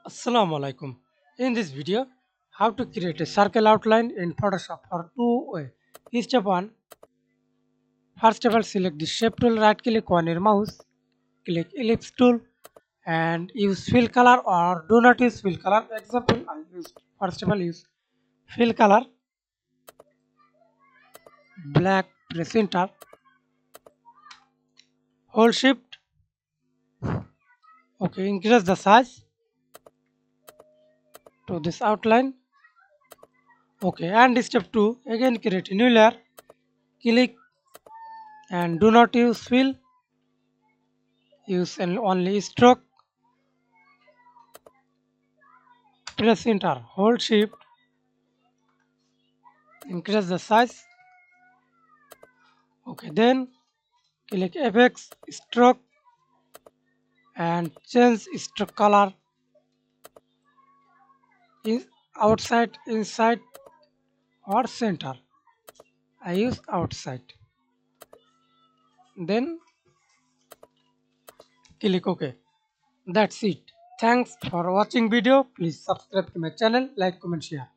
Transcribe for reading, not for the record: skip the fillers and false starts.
Assalamu alaikum. In this video, how to create a circle outline in Photoshop for two way. Step 1. First of all, select the shape tool, right click on your mouse, click ellipse tool and use fill color or do not use fill color. Example, I use first of all use fill color, black, press enter, hold shift, okay, increase the size to this outline. Okay, and step 2, again create a new layer, click and do not use fill, use only stroke, press enter, hold shift, increase the size. Okay, then click FX stroke and change stroke color in outside, inside or center. I use outside. Then click OK. That's it. Thanks for watching video. Please subscribe to my channel, like, comment, share.